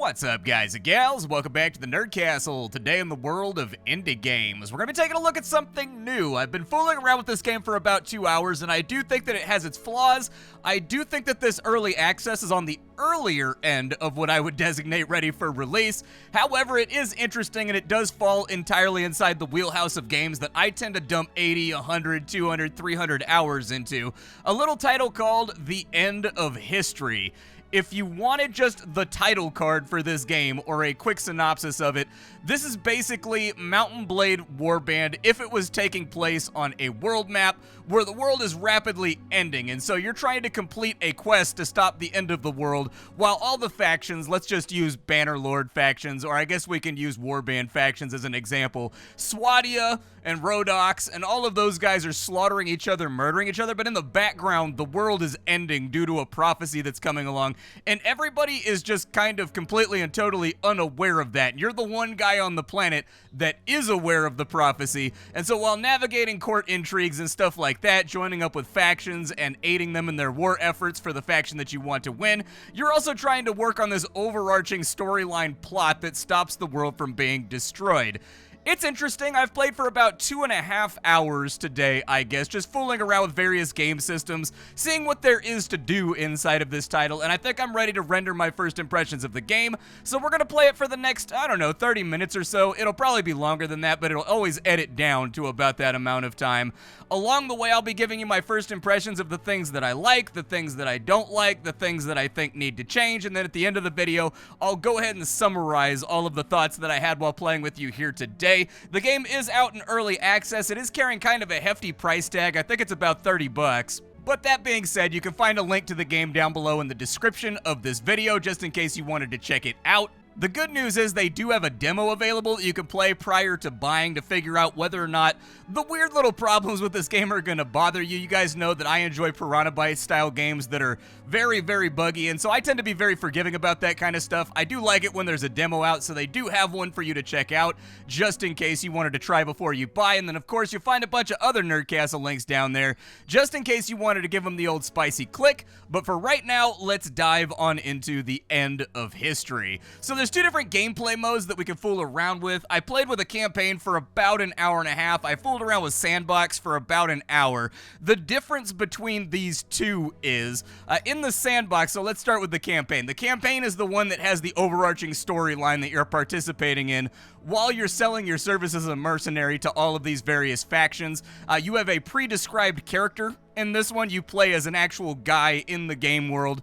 What's up, guys and gals? Welcome back to the Nerd Castle. Today in the world of indie games, we're going to be taking a look at something new. I've been fooling around with this game for about 2 hours, and I do think that it has its flaws. I do think that this early access is on the earlier end of what I would designate ready for release. However, it is interesting, and it does fall entirely inside the wheelhouse of games that I tend to dump 80, 100, 200, 300 hours into. A little title called The End of History. If you wanted just the title card for this game or a quick synopsis of it, this is basically Mount & Blade Warband if it was taking place on a world map where the world is rapidly ending, and so you're trying to complete a quest to stop the end of the world while all the factions, let's just use Bannerlord factions, or I guess we can use Warband factions as an example, Swadia and Rhodox, and all of those guys are slaughtering each other, murdering each other, but in the background, the world is ending due to a prophecy that's coming along, and everybody is just kind of completely and totally unaware of that. You're the one guy on the planet that is aware of the prophecy, and so while navigating court intrigues and stuff like that, joining up with factions and aiding them in their war efforts for the faction that you want to win, you're also trying to work on this overarching storyline plot that stops the world from being destroyed. It's interesting. I've played for about 2.5 hours today, I guess, just fooling around with various game systems, seeing what there is to do inside of this title, and I think I'm ready to render my first impressions of the game, so we're going to play it for the next, I don't know, 30 minutes or so. It'll probably be longer than that, but it'll always edit down to about that amount of time. Along the way, I'll be giving you my first impressions of the things that I like, the things that I don't like, the things that I think need to change, and then at the end of the video, I'll go ahead and summarize all of the thoughts that I had while playing with you here today. The game is out in early access. It is carrying kind of a hefty price tag. I think it's about 30 bucks. But that being said, you can find a link to the game down below in the description of this video just in case you wanted to check it out. The good news is they do have a demo available that you can play prior to buying to figure out whether or not the weird little problems with this game are going to bother you. You guys know that I enjoy Piranha Bytes style games that are very, very buggy, and so I tend to be very forgiving about that kind of stuff. I do like it when there's a demo out, so they do have one for you to check out just in case you wanted to try before you buy, and then of course you'll find a bunch of other Nerd Castle links down there just in case you wanted to give them the old spicy click. But for right now, let's dive on into the end of history. So there's two different gameplay modes that we can fool around with. I played with a campaign for about an hour and a half. I fooled around with Sandbox for about an hour. The difference between these two is, in the Sandbox, so let's start with the campaign. The campaign is the one that has the overarching storyline that you're participating in while you're selling your services as a mercenary to all of these various factions. You have a pre-described character. In this one, you play as an actual guy in the game world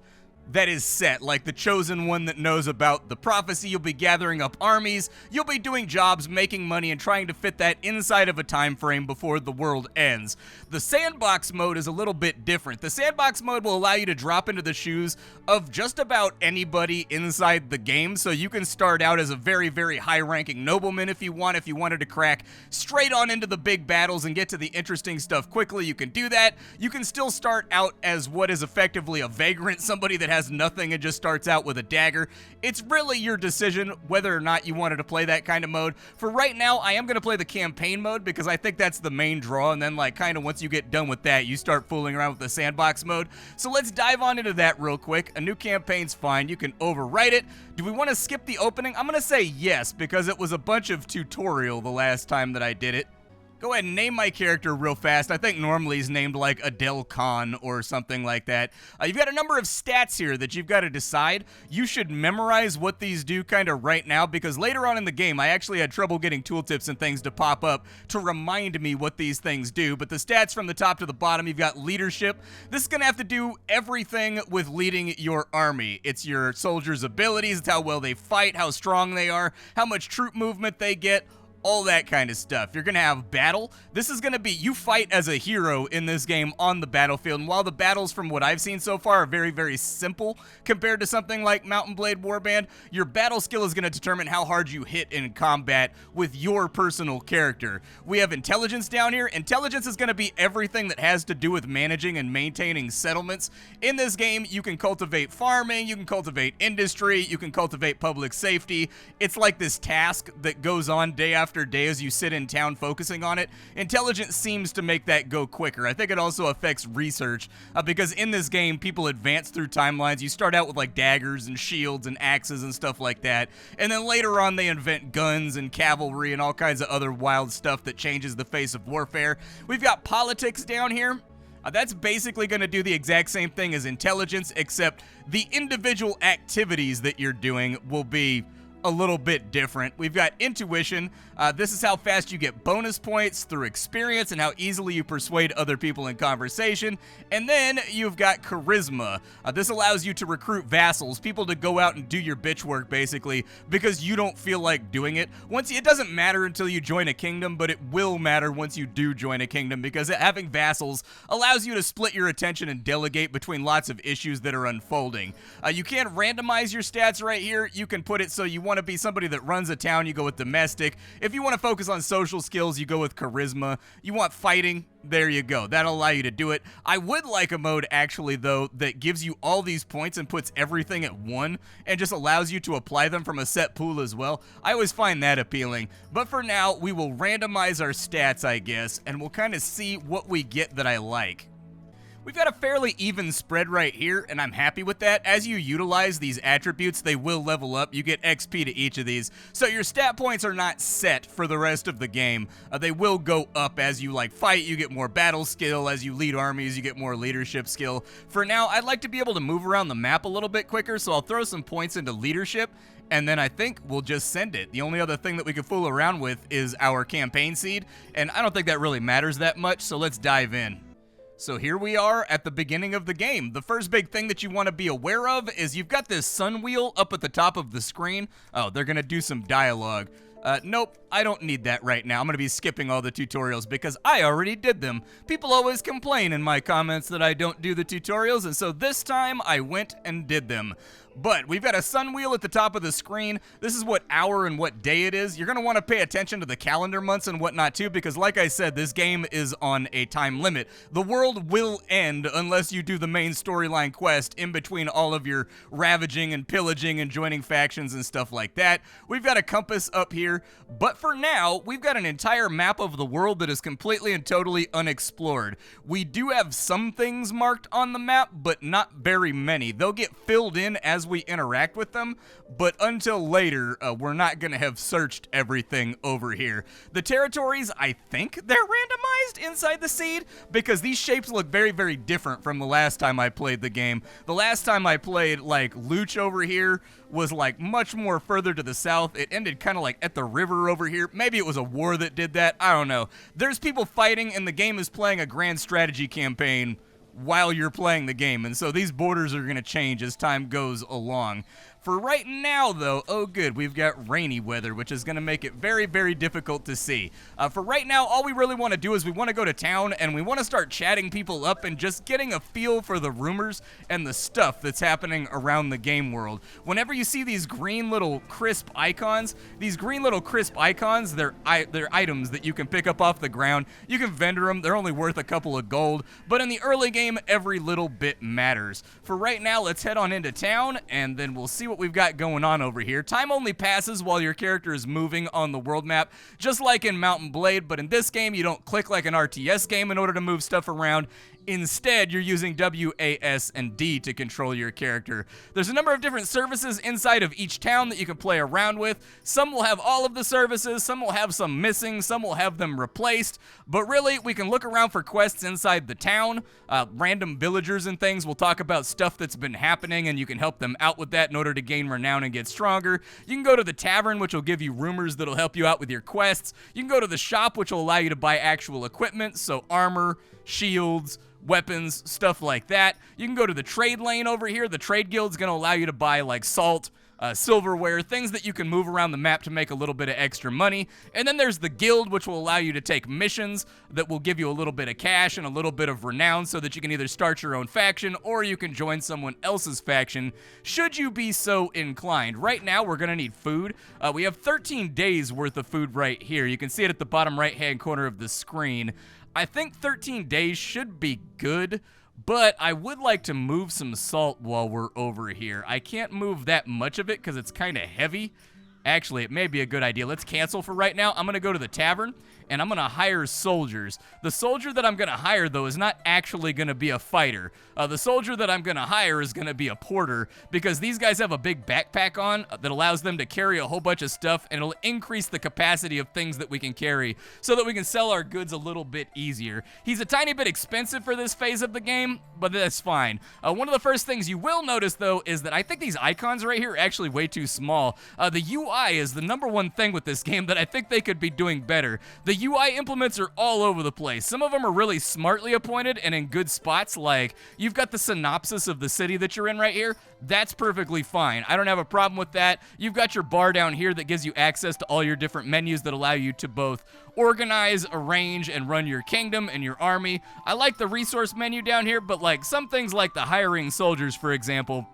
that is set, like the chosen one that knows about the prophecy. You'll be gathering up armies, you'll be doing jobs, making money, and trying to fit that inside of a time frame before the world ends. The Sandbox mode is a little bit different. The Sandbox mode will allow you to drop into the shoes of just about anybody inside the game, so you can start out as a very, very high-ranking nobleman if you wanted to crack straight on into the big battles and get to the interesting stuff quickly. You can do that. You can still start out as what is effectively a vagrant, somebody that has nothing and just starts out with a dagger. It's really your decision whether or not you wanted to play that kind of mode. For right now, I am going to play the campaign mode because I think that's the main draw, and then like kind of once you get done with that, you start fooling around with the Sandbox mode. So let's dive on into that real quick. A new campaign's fine. You can overwrite it. Do we want to skip the opening? I'm going to say yes because it was a bunch of tutorial the last time that I did it. Go ahead and name my character real fast. I think normally he's named like Adel Khan or something like that. You've got a number of stats here that you've got to decide. You should memorize what these do kind of right now because later on in the game, I actually had trouble getting tooltips and things to pop up to remind me what these things do. But the stats from the top to the bottom, you've got leadership. This is going to have to do everything with leading your army. It's your soldiers' abilities, it's how well they fight, how strong they are, how much troop movement they get, all that kind of stuff. You're going to have battle. This is going to be, you fight as a hero in this game on the battlefield, and while the battles from what I've seen so far are very, very simple compared to something like Mount & Blade Warband, your battle skill is going to determine how hard you hit in combat with your personal character. We have intelligence down here. Intelligence is going to be everything that has to do with managing and maintaining settlements. In this game, you can cultivate farming, you can cultivate industry, you can cultivate public safety. It's like this task that goes on day after after day as you sit in town focusing on it, intelligence seems to make that go quicker. I think it also affects research, because in this game, people advance through timelines. You start out with like daggers and shields and axes and stuff like that, and then later on they invent guns and cavalry and all kinds of other wild stuff that changes the face of warfare. We've got politics down here. That's basically going to do the exact same thing as intelligence, except the individual activities that you're doing will be a little bit different. We've got intuition. This is how fast you get bonus points through experience and how easily you persuade other people in conversation. And then you've got charisma. This allows you to recruit vassals, people to go out and do your bitch work, basically, because you don't feel like doing it. It doesn't matter until you join a kingdom, but it will matter once you do join a kingdom, because having vassals allows you to split your attention and delegate between lots of issues that are unfolding. You can randomize your stats right here. You can put it so you want to be somebody that runs a town, you go with domestic. If you want to focus on social skills, you go with charisma. You want fighting, there you go. That'll allow you to do it. I would like a mode, actually, though, that gives you all these points and puts everything at 1 and just allows you to apply them from a set pool as well. I always find that appealing. But for now, we will randomize our stats, I guess, and we'll kind of see what we get that I like. We've got a fairly even spread right here, and I'm happy with that. As you utilize these attributes, they will level up. You get XP to each of these. So your stat points are not set for the rest of the game. They will go up as you fight. You get more battle skill. As you lead armies, you get more leadership skill. For now, I'd like to be able to move around the map a little bit quicker, so I'll throw some points into leadership, and then I think we'll just send it. The only other thing that we can fool around with is our campaign seed, and I don't think that really matters that much, so let's dive in. So here we are at the beginning of the game. The first big thing that you want to be aware of is you've got this sun wheel up at the top of the screen. Oh, they're going to do some dialogue. Nope, I don't need that right now. I'm going to be skipping all the tutorials because I already did them. People always complain in my comments that I don't do the tutorials, and so this time I went and did them. But we've got a sun wheel at the top of the screen. This is what hour and what day it is. You're going to want to pay attention to the calendar months and whatnot too, because like I said, this game is on a time limit. The world will end unless you do the main storyline quest in between all of your ravaging and pillaging and joining factions and stuff like that. We've got a compass up here, but for now, we've got an entire map of the world that is completely and totally unexplored. We do have some things marked on the map, but not very many. They'll get filled in as we interact with them, but until later, we're not going to have searched everything over here. The territories, I think they're randomized inside the seed, because these shapes look very, very different from the last time I played the game. The last time I played, Luch over here was, much more further to the south. It ended kind of, at the river over here. Maybe it was a war that did that. I don't know. There's people fighting, and the game is playing a grand strategy campaign while you're playing the game, and so these borders are going to change as time goes along. For right now, though, oh good, we've got rainy weather, which is going to make it very, very difficult to see. For right now, all we really want to do is we want to go to town, and we want to start chatting people up and just getting a feel for the rumors and the stuff that's happening around the game world. Whenever you see these green little crisp icons, they're items that you can pick up off the ground. You can vendor them. They're only worth a couple of gold, but in the early game, every little bit matters. For right now, let's head on into town, and then we'll see what we've got going on over here. Time only passes while your character is moving on the world map, just like in Mount and Blade, but in this game, you don't click like an RTS game in order to move stuff around. Instead, you're using W, A, S, and D to control your character. There's a number of different services inside of each town that you can play around with. Some will have all of the services, some will have some missing, some will have them replaced, but really, we can look around for quests inside the town. Random villagers and things will talk about stuff that's been happening, and you can help them out with that in order to gain renown and get stronger. You can go to the tavern, which will give you rumors that'll help you out with your quests. You can go to the shop, which will allow you to buy actual equipment, so armor, shields, weapons, stuff like that. You can go to the trade lane over here. The trade guild's going to allow you to buy salt, silverware, things that you can move around the map to make a little bit of extra money. And then there's the guild, which will allow you to take missions that will give you a little bit of cash and a little bit of renown so that you can either start your own faction or you can join someone else's faction should you be so inclined. Right now, we're going to need food. We have 13 days worth of food right here. You can see it at the bottom right-hand corner of the screen. I think 13 days should be good, but I would like to move some salt while we're over here. I can't move that much of it because it's kind of heavy, Actually, it may be a good idea. Let's cancel for right now. I'm going to go to the tavern, and I'm going to hire soldiers. The soldier that I'm going to hire, though, is not actually going to be a fighter. The soldier that I'm going to hire is going to be a porter, because these guys have a big backpack on that allows them to carry a whole bunch of stuff, and it'll increase the capacity of things that we can carry so that we can sell our goods a little bit easier. He's a tiny bit expensive for this phase of the game, but that's fine. One of the first things you will notice, though, is that I think these icons right here are actually way too small. The UI is the number one thing with this game that I think they could be doing better. The UI implements are all over the place. Some of them are really smartly appointed and in good spots, like you've got the synopsis of the city that you're in right here. That's perfectly fine. I don't have a problem with that. You've got your bar down here that gives you access to all your different menus that allow you to both organize, arrange, and run your kingdom and your army. I like the resource menu down here, but like some things like the hiring soldiers, for example,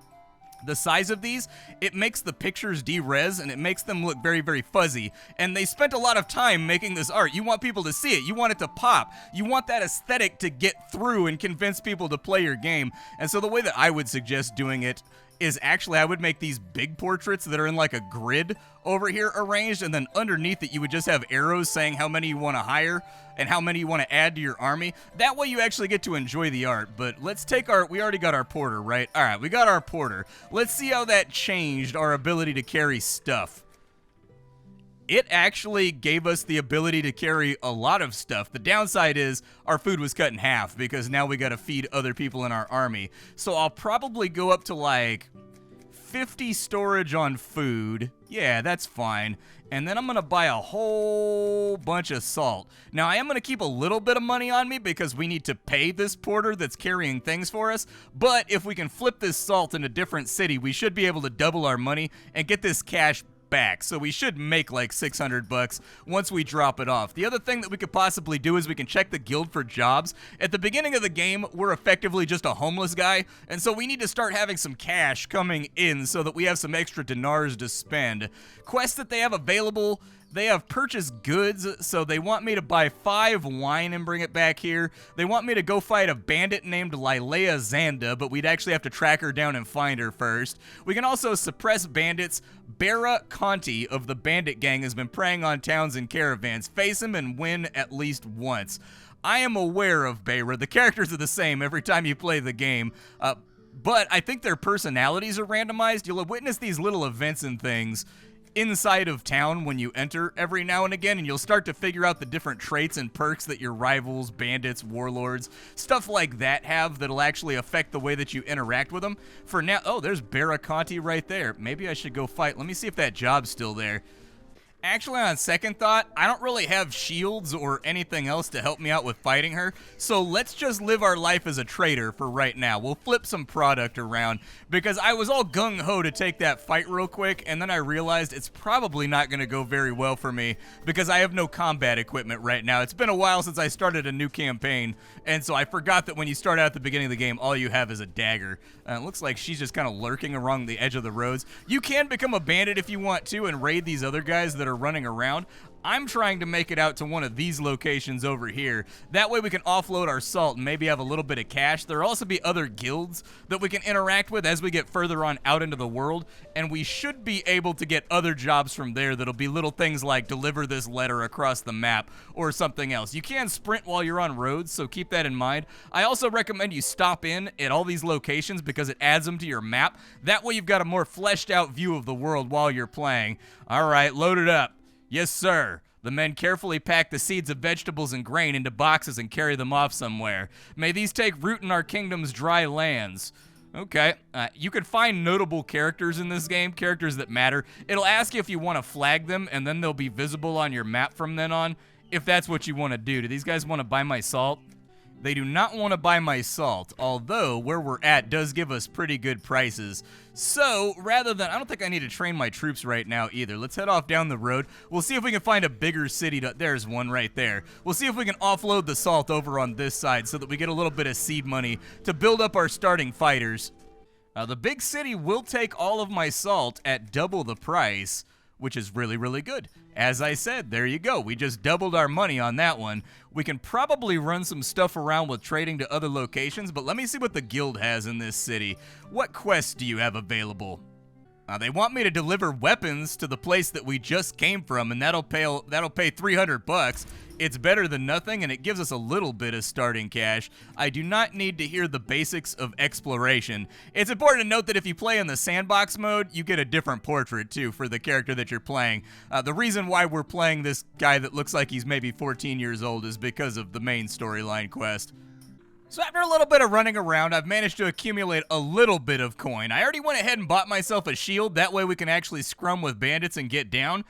the size of these, it makes the pictures de-res and it makes them look very, very fuzzy. And they spent a lot of time making this art. You want people to see it. You want it to pop. You want that aesthetic to get through and convince people to play your game. And so the way that I would suggest doing it is actually I would make these big portraits that are in like a grid over here arranged, and then underneath it you would just have arrows saying how many you want to hire and how many you want to add to your army. That way you actually get to enjoy the art. But let's take we already got our porter, right? All right, we got our porter. Let's see how that changed our ability to carry stuff. It actually gave us the ability to carry a lot of stuff. The downside is our food was cut in half because now we got to feed other people in our army. So I'll probably go up to like 50 storage on food. Yeah, that's fine. And then I'm going to buy a whole bunch of salt. Now, I am going to keep a little bit of money on me because we need to pay this porter that's carrying things for us. But if we can flip this salt in a different city, we should be able to double our money and get this cash back. So we should make like 600 bucks once we drop it off. The other thing that we could possibly do is we can check the guild for jobs. At the beginning of the game, we're effectively just a homeless guy, and so we need to start having some cash coming in so that we have some extra dinars to spend. Quests that they have available: they have purchased goods, so they want me to buy 5 wine and bring it back here. They want me to go fight a bandit named Lilea Zanda, but we'd actually have to track her down and find her first. We can also suppress bandits. Bera Conti of the bandit gang has been preying on towns and caravans. Face him and win at least once. I am aware of Bera. The characters are the same every time you play the game, but I think their personalities are randomized. You'll witness these little events and things inside of town when you enter every now and again, and you'll start to figure out the different traits and perks that your rivals, bandits, warlords, stuff like that have that'll actually affect the way that you interact with them. For now, oh, there's Baraconti right there. Maybe I should go fight. Let me see if that job's still there. Actually, on second thought, I don't really have shields or anything else to help me out with fighting her, so let's just live our life as a trader for right now. We'll flip some product around, because I was all gung-ho to take that fight real quick, and then I realized it's probably not going to go very well for me, because I have no combat equipment right now. It's been a while since I started a new campaign, and so I forgot that when you start out at the beginning of the game, all you have is a dagger. It looks like she's just kind of lurking along the edge of the roads. You can become a bandit if you want to and raid these other guys that are running around. I'm trying to make it out to one of these locations over here. That way we can offload our salt and maybe have a little bit of cash. There'll also be other guilds that we can interact with as we get further on out into the world, and we should be able to get other jobs from there that'll be little things like deliver this letter across the map or something else. You can sprint while you're on roads, so keep that in mind. I also recommend you stop in at all these locations because it adds them to your map. That way you've got a more fleshed out view of the world while you're playing. All right, load it up. Yes, sir. The men carefully pack the seeds of vegetables and grain into boxes and carry them off somewhere. May these take root in our kingdom's dry lands. Okay, you can find notable characters in this game, characters that matter. It'll ask you if you want to flag them, and then they'll be visible on your map from then on, if that's what you want to do. Do these guys want to buy my salt? They do not want to buy my salt, although where we're at does give us pretty good prices. So, rather than, I don't think I need to train my troops right now either. Let's head off down the road. We'll see if we can find a bigger city. There's one right there. We'll see if we can offload the salt over on this side so that we get a little bit of seed money to build up our starting fighters. The big city will take all of my salt at double the price, which is really, really good. As I said, there you go. We just doubled our money on that one. We can probably run some stuff around with trading to other locations, but let me see what the guild has in this city. What quests do you have available? They want me to deliver weapons to the place that we just came from, and that'll pay 300 bucks. It's better than nothing, and it gives us a little bit of starting cash. I do not need to hear the basics of exploration. It's important to note that if you play in the Sandbox mode, you get a different portrait, too, for the character that you're playing. The reason why we're playing this guy that looks like he's maybe 14 years old is because of the main storyline quest. So after a little bit of running around, I've managed to accumulate a little bit of coin. I already went ahead and bought myself a shield. That way we can actually scrum with bandits and get down.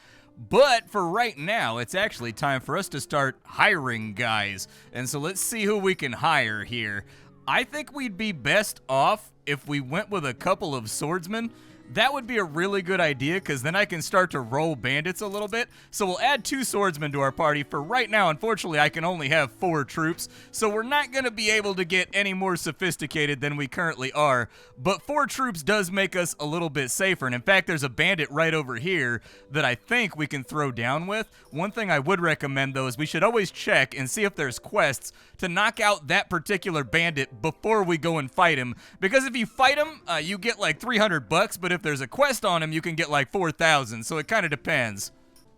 But for right now, it's actually time for us to start hiring guys. And so let's see who we can hire here. I think we'd be best off if we went with a couple of swordsmen. That would be a really good idea, because then I can start to roll bandits a little bit. So we'll add 2 swordsmen to our party. For right now, unfortunately, I can only have 4 troops, so we're not going to be able to get any more sophisticated than we currently are. But 4 troops does make us a little bit safer, and in fact, there's a bandit right over here that I think we can throw down with. One thing I would recommend, though, is we should always check and see if there's quests to knock out that particular bandit before we go and fight him. Because if you fight him, you get like 300 bucks, but if there's a quest on him, you can get like 4,000, so it kind of depends.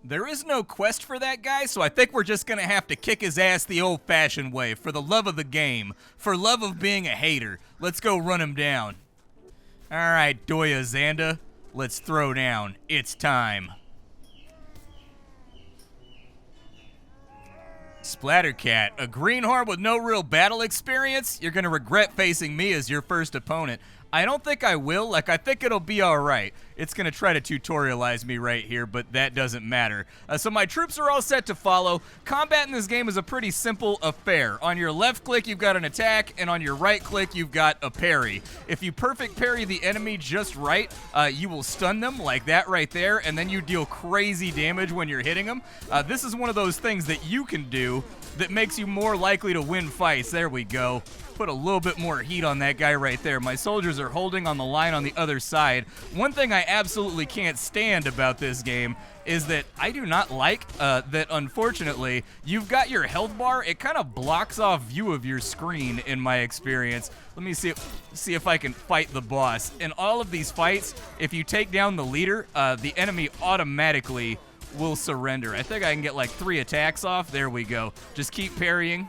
There is no quest for that guy, so I think we're just going to have to kick his ass the old-fashioned way, for the love of the game, for love of being a hater. Let's go run him down. Alright, Doya Xanda, let's throw down. It's time. Splattercat, a greenhorn with no real battle experience? You're going to regret facing me as your first opponent. I don't think I will. I think it'll be alright. It's going to try to tutorialize me right here, but that doesn't matter. So my troops are all set to follow. Combat in this game is a pretty simple affair. On your left click, you've got an attack, and on your right click, you've got a parry. If you perfect parry the enemy just right, you will stun them like that right there, and then you deal crazy damage when you're hitting them. This is one of those things that you can do that makes you more likely to win fights. There we go. Put a little bit more heat on that guy right there. My soldiers are holding on the line on the other side. One thing I absolutely can't stand about this game is that I do not like that, unfortunately, you've got your health bar. It kind of blocks off view of your screen in my experience. Let me see if I can fight the boss. In all of these fights, if you take down the leader, the enemy automatically will surrender. I think I can get like 3 attacks off. There we go. Just keep parrying.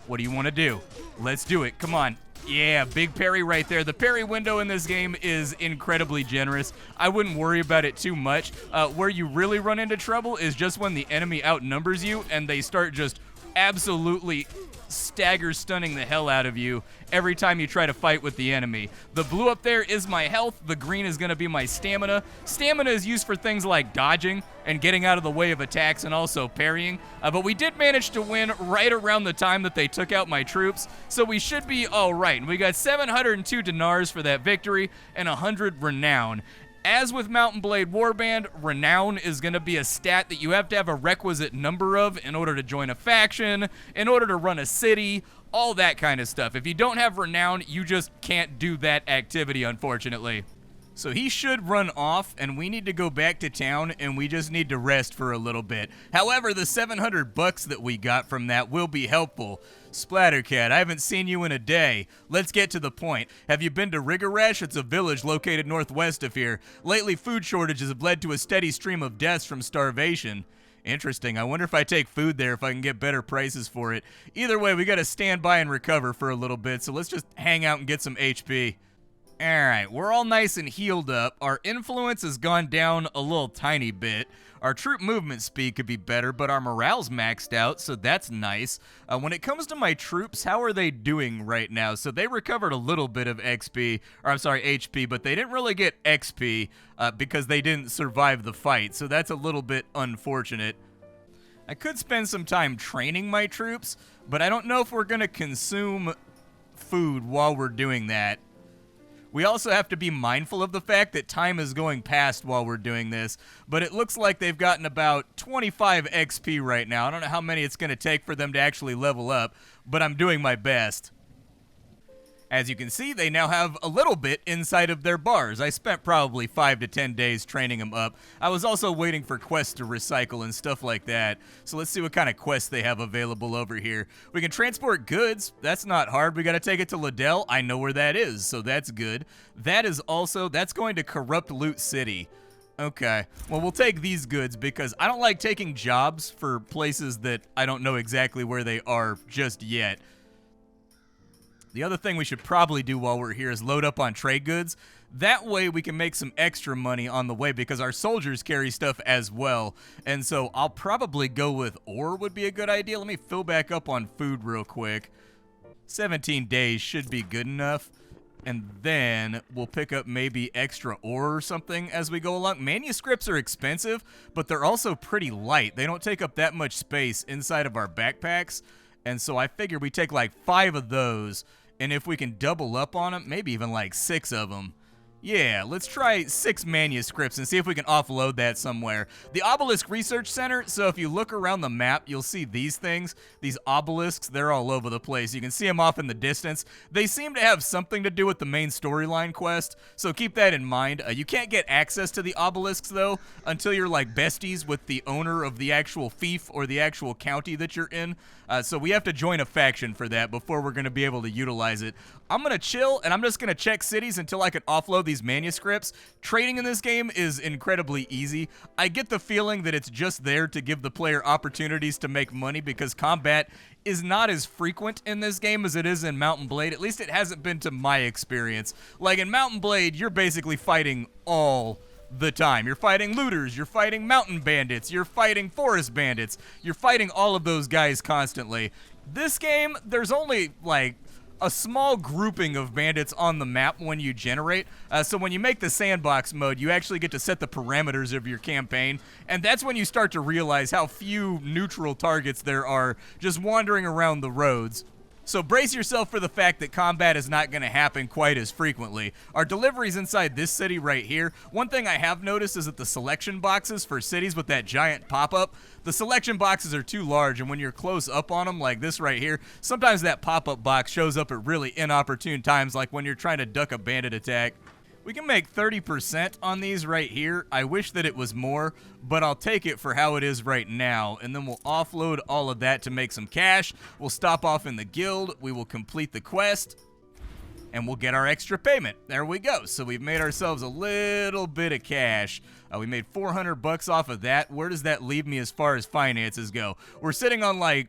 What do you want to do? Let's do it. Come on. Yeah, big parry right there. The parry window in this game is incredibly generous. I wouldn't worry about it too much. Where you really run into trouble is just when the enemy outnumbers you and they start just absolutely stagger stunning the hell out of you every time you try to fight with the enemy. The blue up there is my health. The green is going to be my stamina. Stamina is used for things like dodging and getting out of the way of attacks and also parrying. But we did manage to win right around the time that they took out my troops, so we should be all right. And we got 702 dinars for that victory and 100 renown. As with Mountain Blade Warband, renown is going to be a stat that you have to have a requisite number of in order to join a faction, in order to run a city, all that kind of stuff. If you don't have renown, you just can't do that activity, unfortunately. So he should run off, and we need to go back to town, and we just need to rest for a little bit. However, the 700 bucks that we got from that will be helpful. Splattercat, I haven't seen you in a day. Let's get to the point. Have you been to Rigoresh? It's a village located northwest of here. Lately, food shortages have led to a steady stream of deaths from starvation. Interesting. I wonder if I take food there, if I can get better prices for it. Either way, we got to stand by and recover for a little bit, so let's just hang out and get some HP. Alright, we're all nice and healed up. Our influence has gone down a little tiny bit. Our troop movement speed could be better, but our morale's maxed out, so that's nice. When it comes to my troops, how are they doing right now? So they recovered a little bit of HP, but they didn't really get XP because they didn't survive the fight, so that's a little bit unfortunate. I could spend some time training my troops, but I don't know if we're going to consume food while we're doing that. We also have to be mindful of the fact that time is going past while we're doing this, but it looks like they've gotten about 25 XP right now. I don't know how many it's going to take for them to actually level up, but I'm doing my best. As you can see, they now have a little bit inside of their bars. I spent probably 5 to 10 days training them up. I was also waiting for quests to recycle and stuff like that. So let's see what kind of quests they have available over here. We can transport goods. That's not hard. We got to take it to Liddell. I know where that is, so that's good. That's going to Corrupt Loot City. Okay, well, we'll take these goods because I don't like taking jobs for places that I don't know exactly where they are just yet. The other thing we should probably do while we're here is load up on trade goods. That way we can make some extra money on the way because our soldiers carry stuff as well. And so I'll probably go with ore would be a good idea. Let me fill back up on food real quick. 17 days should be good enough. And then we'll pick up maybe extra ore or something as we go along. Manuscripts are expensive, but they're also pretty light. They don't take up that much space inside of our backpacks. And so I figure we take like 5 of those, and if we can double up on them, maybe even like 6 of them. Yeah, let's try 6 manuscripts and see if we can offload that somewhere. The Obelisk Research Center, so if you look around the map, you'll see these things. These obelisks, they're all over the place. You can see them off in the distance. They seem to have something to do with the main storyline quest, so keep that in mind. You can't get access to the obelisks, though, until you're like besties with the owner of the actual fief or the actual county that you're in. So we have to join a faction for that before we're going to be able to utilize it. I'm going to chill, and I'm just going to check cities until I can offload these manuscripts. Trading in this game is incredibly easy. I get the feeling that it's just there to give the player opportunities to make money because combat is not as frequent in this game as it is in Mount and Blade. At least it hasn't been to my experience. Like in Mount and Blade, you're basically fighting all the time. You're fighting looters, you're fighting mountain bandits, you're fighting forest bandits, you're fighting all of those guys constantly. This game, there's only like a small grouping of bandits on the map when you generate. So when you make the sandbox mode, you actually get to set the parameters of your campaign, and that's when you start to realize how few neutral targets there are just wandering around the roads. So brace yourself for the fact that combat is not going to happen quite as frequently. Our deliveries inside this city right here, one thing I have noticed is that the selection boxes for cities with that giant pop-up, the selection boxes are too large, and when you're close up on them like this right here, sometimes that pop-up box shows up at really inopportune times, like when you're trying to duck a bandit attack. We can make 30% on these right here. I wish that it was more, but I'll take it for how it is right now. And then we'll offload all of that to make some cash. We'll stop off in the guild. We will complete the quest, and we'll get our extra payment. There we go. So we've made ourselves a little bit of cash. We made 400 bucks off of that. Where does that leave me as far as finances go? We're sitting on like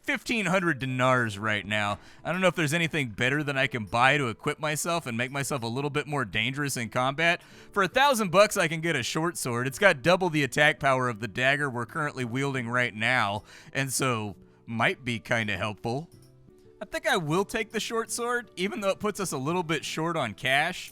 1,500 dinars right now. I don't know if there's anything better than I can buy to equip myself and make myself a little bit more dangerous in combat. For 1,000 bucks, I can get a short sword. It's got double the attack power of the dagger we're currently wielding right now, and so might be kind of helpful. I think I will take the short sword, even though it puts us a little bit short on cash,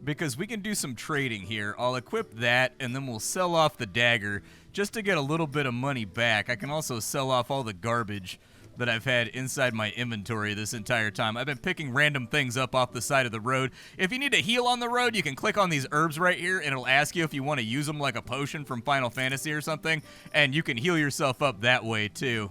because we can do some trading here. I'll equip that, and then we'll sell off the dagger just to get a little bit of money back. I can also sell off all the garbage that I've had inside my inventory this entire time. I've been picking random things up off the side of the road. If you need to heal on the road, you can click on these herbs right here, and it'll ask you if you want to use them like a potion from Final Fantasy or something, and you can heal yourself up that way too.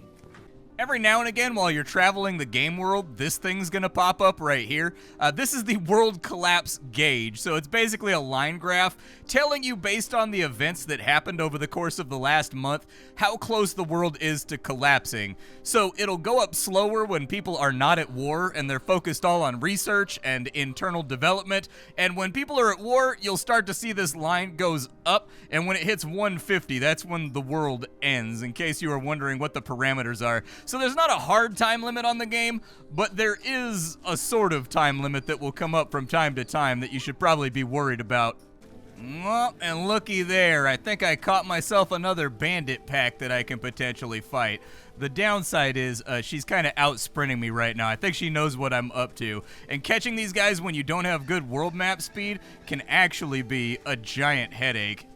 Every now and again, while you're traveling the game world, this thing's gonna pop up right here. This is the world collapse gauge, so it's basically a line graph telling you, based on the events that happened over the course of the last month, how close the world is to collapsing. So it'll go up slower when people are not at war and they're focused all on research and internal development, and when people are at war, you'll start to see this line goes up, and when it hits 150, that's when the world ends, in case you are wondering what the parameters are. So there's not a hard time limit on the game, but there is a sort of time limit that will come up from time to time that you should probably be worried about. Well, and looky there, I think I caught myself another bandit pack that I can potentially fight. The downside is she's kind of out sprinting me right now. I think she knows what I'm up to. And catching these guys when you don't have good world map speed can actually be a giant headache.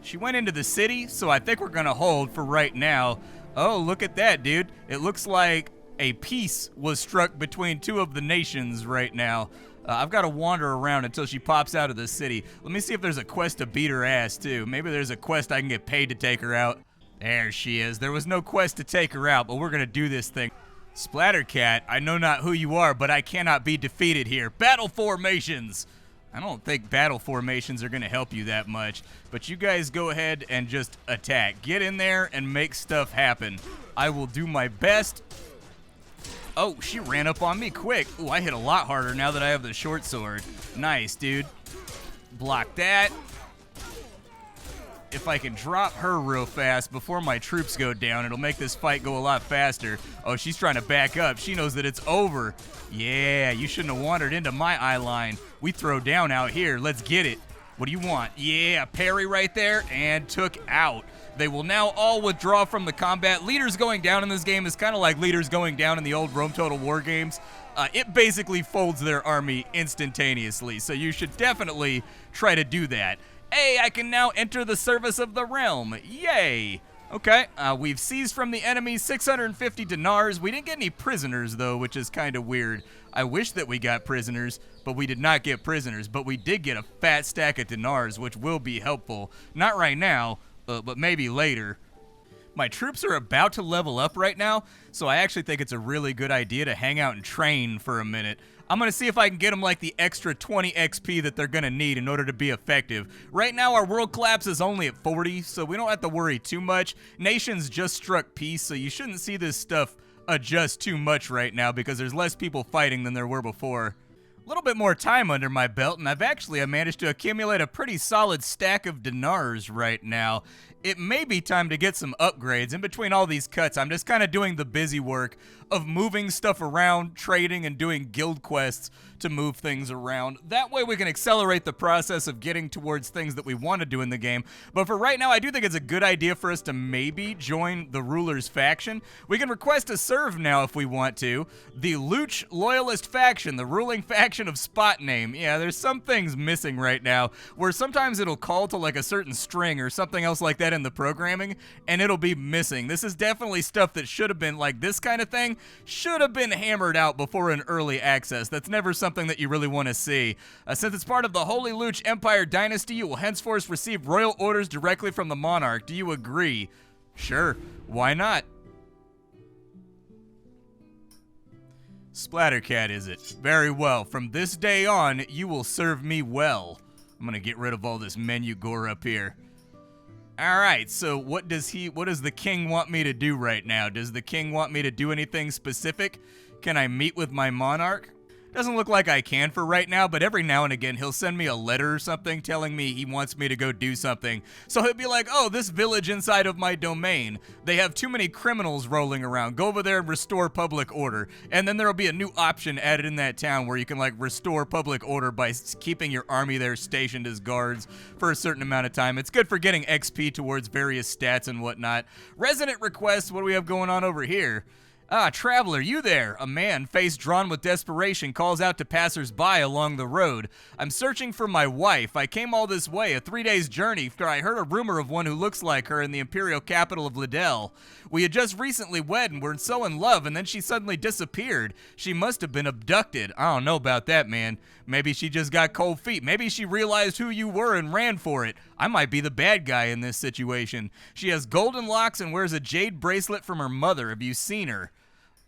She went into the city, so I think we're going to hold for right now. Oh, look at that, dude. It looks like a peace was struck between two of the nations right now. I've got to wander around until she pops out of the city. Let me see if there's a quest to beat her ass, too. Maybe there's a quest I can get paid to take her out. There she is. There was no quest to take her out, but we're going to do this thing. Splattercat, I know not who you are, but I cannot be defeated here. Battle formations! I don't think battle formations are going to help you that much, but you guys go ahead and just attack. Get in there and make stuff happen. I will do my best. Oh, she ran up on me quick. Ooh, I hit a lot harder now that I have the short sword. Nice, dude. Block that. If I can drop her real fast before my troops go down, it'll make this fight go a lot faster. Oh, she's trying to back up. She knows that it's over. Yeah, you shouldn't have wandered into my eye line. We throw down out here. Let's get it. What do you want? Yeah, parry right there and took out. They will now all withdraw from the combat. Leaders going down in this game is kind of like leaders going down in the old Rome Total War games. It basically folds their army instantaneously, so you should definitely try to do that. Hey, I can now enter the service of the realm. Yay. Okay, we've seized from the enemy 650 dinars. We didn't get any prisoners, though, which is kind of weird. I wish that we got prisoners, but we did not get prisoners. But we did get a fat stack of dinars, which will be helpful. Not right now, but maybe later. My troops are about to level up right now, so I actually think it's a really good idea to hang out and train for a minute. I'm going to see if I can get them like the extra 20 XP that they're going to need in order to be effective. Right now, our world collapse is only at 40, so we don't have to worry too much. Nations just struck peace, so you shouldn't see this stuff adjust too much right now because there's less people fighting than there were before. A little bit more time under my belt, and I've managed to accumulate a pretty solid stack of dinars right now. It may be time to get some upgrades. In between all these cuts, I'm just kind of doing the busy work of moving stuff around, trading, and doing guild quests to move things around. That way we can accelerate the process of getting towards things that we want to do in the game. But for right now, I do think it's a good idea for us to maybe join the ruler's faction. We can request to serve now if we want to. The Luch Loyalist faction, the ruling faction of Spot name. Yeah, there's some things missing right now where sometimes it'll call to like a certain string or something else like that in the programming, and it'll be missing. This is definitely stuff that should have been, like this kind of thing, should have been hammered out before an early access. That's never something that you really want to see. Since it's part of the Holy Luch Empire dynasty, you will henceforth receive royal orders directly from the monarch. Do you agree? Sure. Why not? Splattercat, is it? Very well. From this day on, you will serve me well. I'm gonna get rid of all this menu gore up here. Alright, so what does the king want me to do right now? Does the king want me to do anything specific? Can I meet with my monarch? Doesn't look like I can for right now, but every now and again he'll send me a letter or something telling me he wants me to go do something. So he'll be like, oh, this village inside of my domain, they have too many criminals rolling around. Go over there and restore public order. And then there'll be a new option added in that town where you can like restore public order by keeping your army there stationed as guards for a certain amount of time. It's good for getting XP towards various stats and whatnot. Resident requests, what do we have going on over here? Ah, traveler, you there? A man, face drawn with desperation, calls out to passers-by along the road. I'm searching for my wife. I came all this way, a 3-day journey, after I heard a rumor of one who looks like her in the imperial capital of Liddell. We had just recently wed and were so in love, and then she suddenly disappeared. She must have been abducted. I don't know about that, man. Maybe she just got cold feet. Maybe she realized who you were and ran for it. I might be the bad guy in this situation. She has golden locks and wears a jade bracelet from her mother. Have you seen her?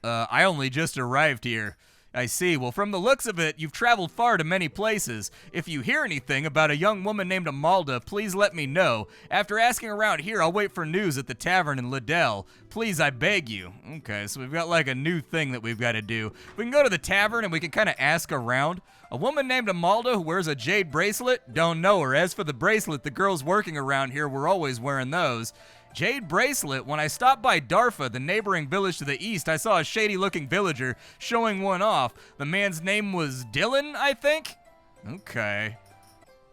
I only just arrived here. I see. Well, from the looks of it, you've traveled far to many places. If you hear anything about a young woman named Amalda, please let me know. After asking around here, I'll wait for news at the tavern in Liddell. Please, I beg you. Okay, so we've got like a new thing that we've got to do. We can go to the tavern and we can kind of ask around. A woman named Amalda who wears a jade bracelet? Don't know her. As for the bracelet, the girls working around here were always wearing those. Jade bracelet? When I stopped by Darfa, the neighboring village to the east, I saw a shady-looking villager showing one off. The man's name was Dylan, I think? Okay.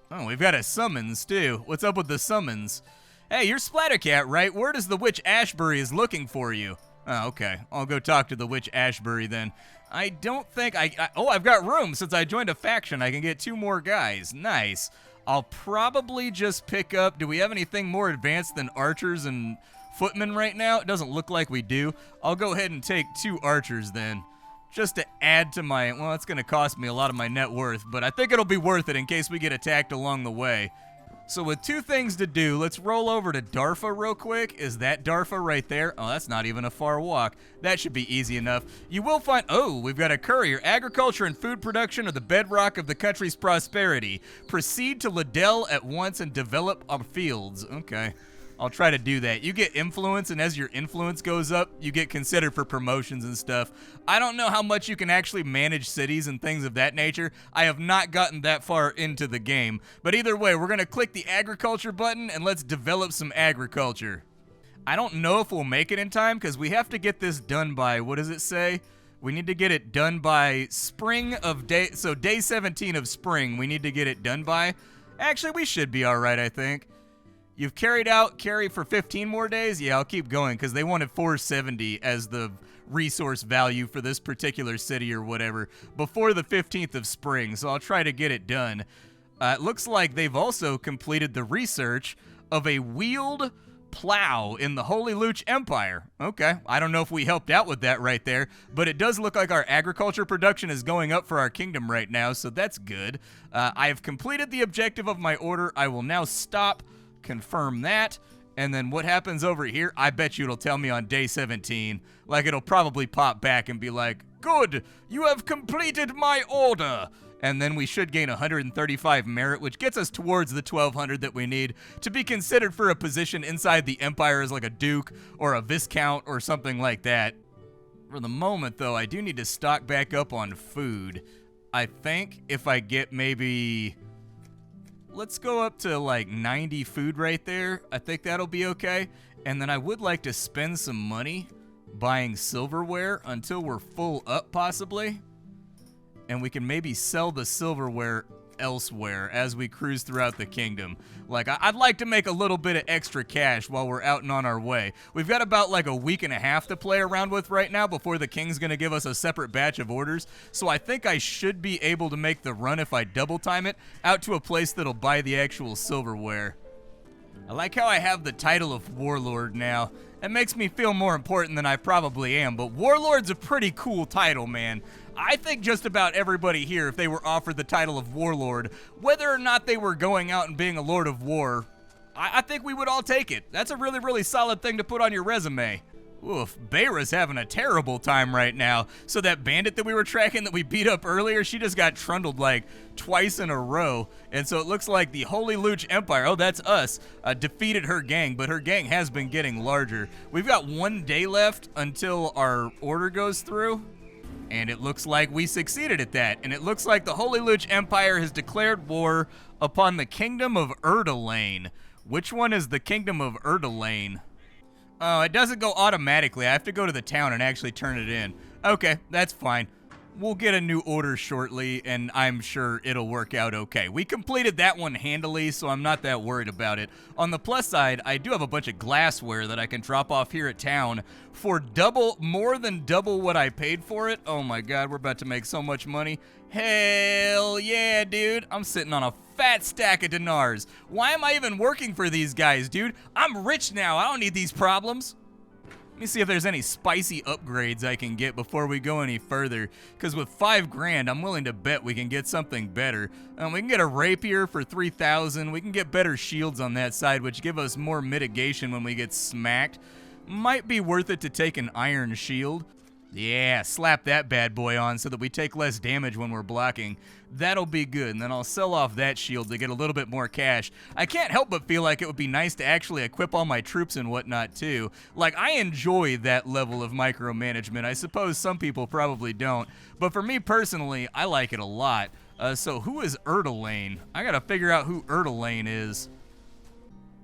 Oh, we've got a summons, too. What's up with the summons? Hey, you're Splattercat, right? Word is the witch Ashbury is looking for you. Oh, okay. I'll go talk to the witch Ashbury then. I don't think oh, I've got room. Since I joined a faction, I can get 2 more guys. Nice. I'll probably just pick up, do we have anything more advanced than archers and footmen right now? It doesn't look like we do. I'll go ahead and take 2 archers then, just to add to my, well, it's going to cost me a lot of my net worth, but I think it'll be worth it in case we get attacked along the way. So with 2 things to do, let's roll over to Darfa real quick. Is that Darfa right there? Oh, that's not even a far walk. That should be easy enough. You will find, oh, we've got a courier. Agriculture and food production are the bedrock of the country's prosperity. Proceed to Liddell at once and develop our fields. Okay. I'll try to do that. You get influence, and as your influence goes up, you get considered for promotions and stuff. I don't know how much you can actually manage cities and things of that nature. I have not gotten that far into the game. But either way, we're going to click the agriculture button, and let's develop some agriculture. I don't know if we'll make it in time, because we have to get this done by, what does it say? We need to get it done by spring of day, so day 17 of spring, we need to get it done by. Actually, we should be all right, I think. You've carry for 15 more days? Yeah, I'll keep going because they wanted 470 as the resource value for this particular city or whatever before the 15th of spring, so I'll try to get it done. It looks like they've also completed the research of a wheeled plow in the Holy Luch Empire. Okay, I don't know if we helped out with that right there, but it does look like our agriculture production is going up for our kingdom right now, so that's good. I have completed the objective of my order. I will now stop. Confirm that, and then what happens over here, I bet you it'll tell me on day 17. Like, it'll probably pop back and be like, good, you have completed my order. And then we should gain 135 merit, which gets us towards the 1200 that we need to be considered for a position inside the empire as like a duke or a viscount or something like that. For the moment, though, I do need to stock back up on food. I think if I get maybe... let's go up to like 90 food right there. I think that'll be okay. And then I would like to spend some money buying silverware until we're full up possibly. And we can maybe sell the silverware elsewhere as we cruise throughout the kingdom. Like, I'd like to make a little bit of extra cash while we're out and on our way. We've got about like a week and a half to play around with right now before the king's gonna give us a separate batch of orders. So I think I should be able to make the run if I double time it out to a place that'll buy the actual silverware. I like how I have the title of Warlord now. It makes me feel more important than I probably am, but Warlord's a pretty cool title, man. I think just about everybody here, if they were offered the title of Warlord, whether or not they were going out and being a Lord of War, I think we would all take it. That's a really, really solid thing to put on your resume. Oof, Beira's having a terrible time right now. So that bandit that we were tracking that we beat up earlier, she just got trundled like twice in a row. And so it looks like the Holy Luch Empire, oh, that's us, defeated her gang, but her gang has been getting larger. We've got 1 day left until our order goes through. And it looks like we succeeded at that. And it looks like the Holy Luch Empire has declared war upon the Kingdom of Erdelaine. Which one is the Kingdom of Erdelaine? Oh, it doesn't go automatically. I have to go to the town and actually turn it in. Okay, that's fine. We'll get a new order shortly, and I'm sure it'll work out okay. We completed that one handily, so I'm not that worried about it. On the plus side, I do have a bunch of glassware that I can drop off here at town for more than double what I paid for it. Oh my god, we're about to make so much money. Hell yeah, dude. I'm sitting on a fat stack of dinars. Why am I even working for these guys, dude? I'm rich now. I don't need these problems. Let me see if there's any spicy upgrades I can get before we go any further. Because with 5 grand, I'm willing to bet we can get something better. We can get a rapier for 3,000. We can get better shields on that side, which give us more mitigation when we get smacked. Might be worth it to take an iron shield. Yeah, slap that bad boy on so that we take less damage when we're blocking. That'll be good, and then I'll sell off that shield to get a little bit more cash. I can't help but feel like it would be nice to actually equip all my troops and whatnot, too. Like, I enjoy that level of micromanagement. I suppose some people probably don't, but for me personally, I like it a lot. So who is Erdelaine? I gotta figure out who Erdelaine is.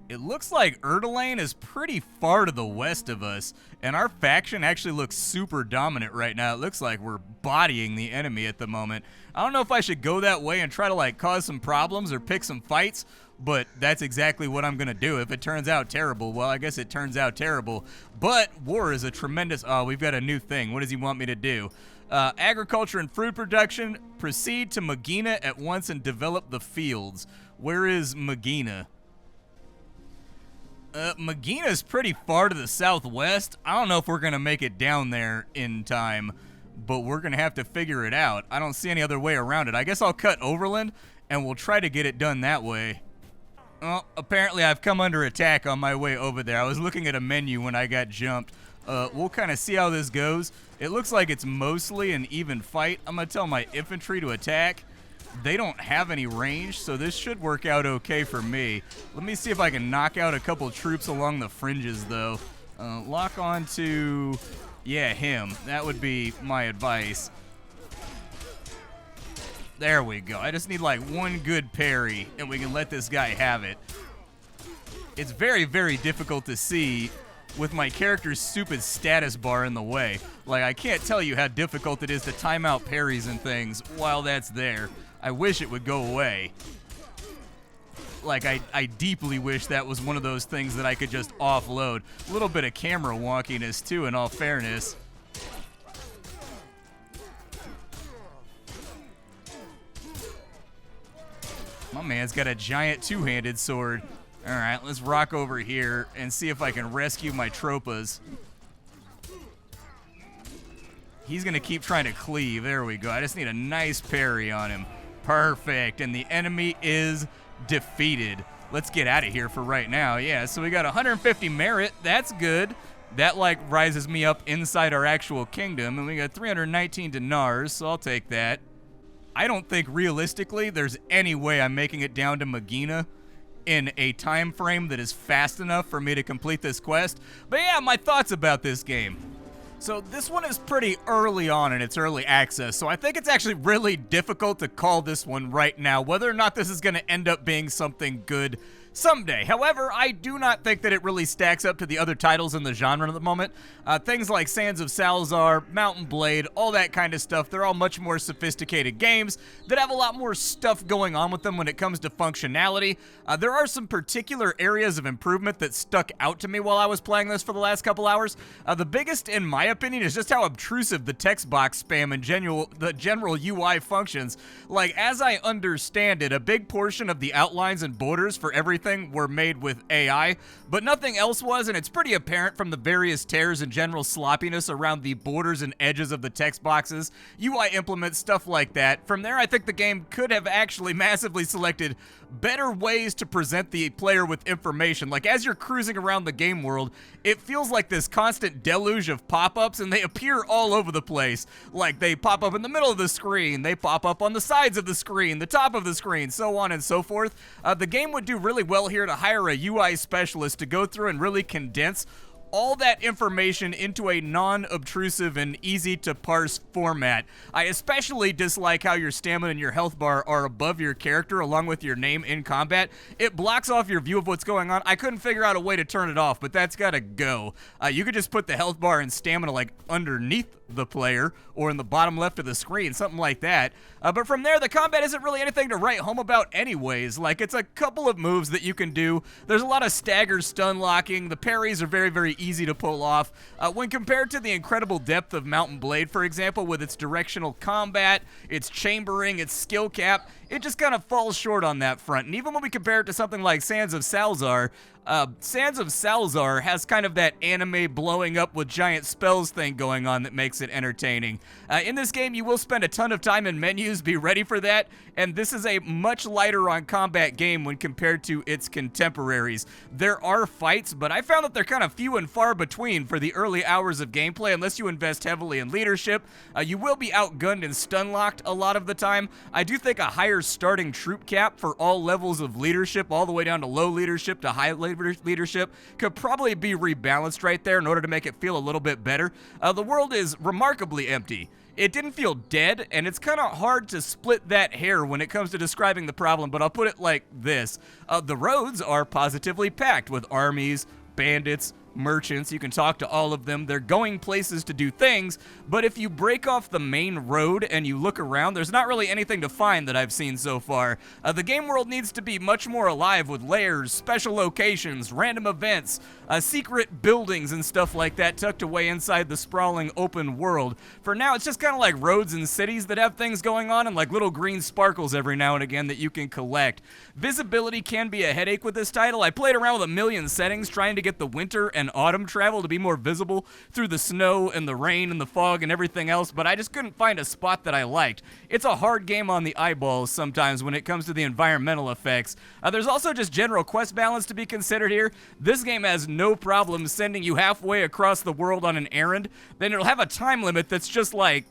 It looks like Erdelaine is pretty far to the west of us, and our faction actually looks super dominant right now. It looks like we're bodying the enemy at the moment. I don't know if I should go that way and try to like cause some problems or pick some fights, but that's exactly what I'm gonna do. If it turns out terrible, well, I guess it turns out terrible. But war is a tremendous, oh, we've got a new thing. What does he want me to do? Agriculture and fruit production, proceed to Magina at once and develop the fields. Where is Magina? Magina's pretty far to the southwest. I don't know if we're going to make it down there in time, but we're going to have to figure it out. I don't see any other way around it. I guess I'll cut overland, and we'll try to get it done that way. Oh, apparently I've come under attack on my way over there. I was looking at a menu when I got jumped. We'll kind of see how this goes. It looks like it's mostly an even fight. I'm going to tell my infantry to attack. They don't have any range, so this should work out okay for me. Let me see if I can knock out a couple troops along the fringes, though. Lock on to, yeah, him. That would be my advice. There we go. I just need like one good parry, and we can let this guy have it. It's very, very difficult to see with my character's stupid status bar in the way. Like, I can't tell you how difficult it is to time out parries and things while that's there. I wish it would go away. Like, I deeply wish that was one of those things that I could just offload. A little bit of camera wonkiness, too, in all fairness. My man's got a giant two-handed sword. All right, let's rock over here and see if I can rescue my tropas. He's going to keep trying to cleave. There we go. I just need a nice parry on him. Perfect. And the enemy is defeated. Let's get out of here for right now. Yeah, so we got 150 merit. That's good. That, like, rises me up inside our actual kingdom. And we got 319 dinars, so I'll take that. I don't think realistically there's any way I'm making it down to Magina in a time frame that is fast enough for me to complete this quest. But yeah, my thoughts about this game. So this one is pretty early on in its early access, so I think it's actually really difficult to call this one right now, whether or not this is going to end up being something good someday. However, I do not think that it really stacks up to the other titles in the genre at the moment. Things like Sands of Salazar, Mountain Blade, all that kind of stuff, they're all much more sophisticated games that have a lot more stuff going on with them when it comes to functionality. There are some particular areas of improvement that stuck out to me while I was playing this for the last couple hours. The biggest, in my opinion, is just how obtrusive the text box spam and the general UI functions. Like, as I understand it, a big portion of the outlines and borders for everything were made with AI, but nothing else was, and it's pretty apparent from the various tears and general sloppiness around the borders and edges of the text boxes. UI implements stuff like that. From there, I think the game could have actually massively selected better ways to present the player with information. Like, as you're cruising around the game world, it feels like this constant deluge of pop-ups, and they appear all over the place. Like, they pop up in the middle of the screen, they pop up on the sides of the screen, the top of the screen, so on and so forth. The game would do really well here to hire a UI specialist to go through and really condense all that information into a non-obtrusive and easy-to-parse format. I especially dislike how your stamina and your health bar are above your character along with your name in combat. It blocks off your view of what's going on. I couldn't figure out a way to turn it off, but that's gotta go. You could just put the health bar and stamina like underneath the player or in the bottom left of the screen, something like that. But from there, the combat isn't really anything to write home about anyways. Like, it's a couple of moves that you can do. There's a lot of stagger stun locking. The parries are very, very easy to pull off. When compared to the incredible depth of Mountain Blade, for example, with its directional combat, its chambering, its skill cap, it just kind of falls short on that front. And even when we compare it to something like Sands of Salazar has kind of that anime blowing up with giant spells thing going on that makes it entertaining. In this game, you will spend a ton of time in menus, be ready for that, and this is a much lighter on combat game when compared to its contemporaries. There are fights, but I found that they're kind of few and far between for the early hours of gameplay unless you invest heavily in leadership. You will be outgunned and stun-locked a lot of the time. I do think a higher starting troop cap for all levels of leadership, all the way down to low leadership to high leadership, could probably be rebalanced right there in order to make it feel a little bit better. The world is remarkably empty. It didn't feel dead, and it's kind of hard to split that hair when it comes to describing the problem, but I'll put it like this. The roads are positively packed with armies, bandits, merchants. You can talk to all of them. They're going places to do things, but if you break off the main road and you look around, there's not really anything to find that I've seen so far. The game world needs to be much more alive with layers, special locations, random events, secret buildings and stuff like that tucked away inside the sprawling open world. For now, it's just kind of like roads and cities that have things going on and like little green sparkles every now and again that you can collect. Visibility can be a headache with this title. I played around with a million settings trying to get the winter and autumn travel to be more visible through the snow and the rain and the fog and everything else, but I just couldn't find a spot that I liked. It's a hard game on the eyeballs sometimes when it comes to the environmental effects. There's also just general quest balance to be considered here. This game has no problem sending you halfway across the world on an errand. Then it'll have a time limit that's just like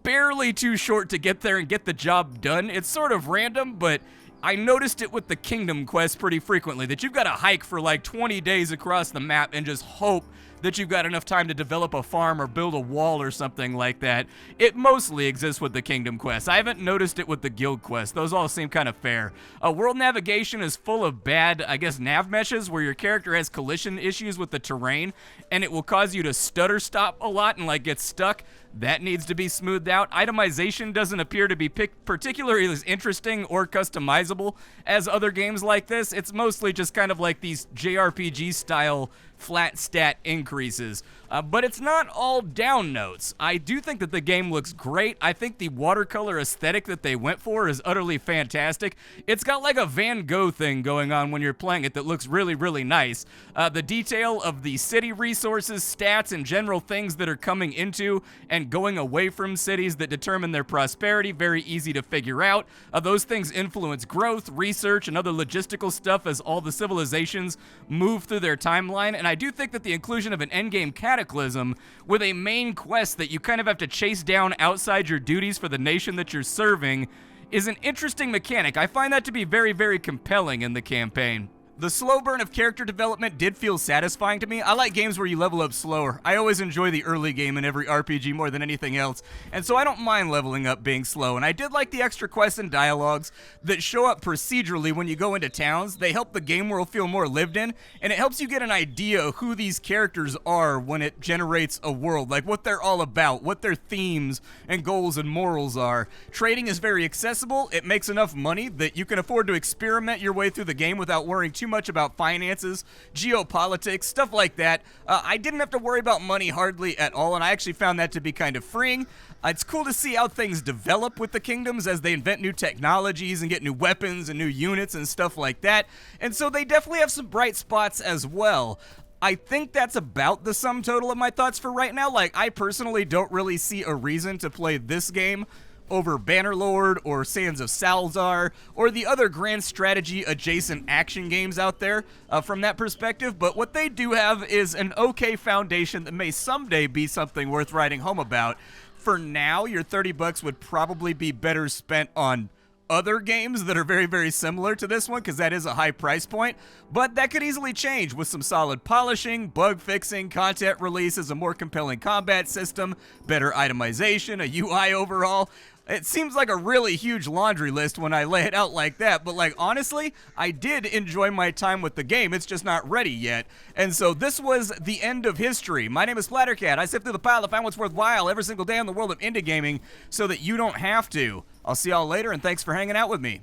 barely too short to get there and get the job done. It's sort of random, but I noticed it with the Kingdom quest pretty frequently, that you've got to hike for like 20 days across the map and just hope that you've got enough time to develop a farm or build a wall or something like that. It mostly exists with the Kingdom quest. I haven't noticed it with the Guild quest. Those all seem kind of fair. World navigation is full of bad, I guess, nav meshes where your character has collision issues with the terrain and it will cause you to stutter stop a lot and like get stuck. That needs to be smoothed out. Itemization doesn't appear to be particularly as interesting or customizable as other games like this. It's mostly just kind of like these JRPG style flat stat increases. But it's not all down notes. I do think that the game looks great. I think the watercolor aesthetic that they went for is utterly fantastic. It's got like a Van Gogh thing going on when you're playing it that looks really, really nice. The detail of the city resources, stats, and general things that are coming into and going away from cities that determine their prosperity, very easy to figure out. Those things influence growth, research, and other logistical stuff as all the civilizations move through their timeline. And I do think that the inclusion of an endgame cataclysm with a main quest that you kind of have to chase down outside your duties for the nation that you're serving is an interesting mechanic. I find that to be very, very compelling in the campaign. The slow burn of character development did feel satisfying to me. I like games where you level up slower. I always enjoy the early game in every RPG more than anything else, and so I don't mind leveling up being slow. And I did like the extra quests and dialogues that show up procedurally when you go into towns. They help the game world feel more lived in, and it helps you get an idea of who these characters are when it generates a world, like what they're all about, what their themes and goals and morals are. Trading is very accessible. It makes enough money that you can afford to experiment your way through the game without worrying too much about finances, geopolitics, stuff like that. I didn't have to worry about money hardly at all, and I actually found that to be kind of freeing. It's cool to see how things develop with the kingdoms as they invent new technologies and get new weapons and new units and stuff like that. And so they definitely have some bright spots as well. I think that's about the sum total of my thoughts for right now. Like, I personally don't really see a reason to play this game over Bannerlord or Sands of Salazar or the other grand strategy adjacent action games out there from that perspective, but what they do have is an okay foundation that may someday be something worth writing home about. For now, your $30 would probably be better spent on other games that are very, very similar to this one, because that is a high price point, but that could easily change with some solid polishing, bug fixing, content releases, a more compelling combat system, better itemization, a UI overhaul. It seems like a really huge laundry list when I lay it out like that, but like honestly, I did enjoy my time with the game. It's just not ready yet. And so this was the end of history. My name is Splattercat. I sift through the pile to find what's worthwhile every single day in the world of indie gaming so that you don't have to. I'll see y'all later, and thanks for hanging out with me.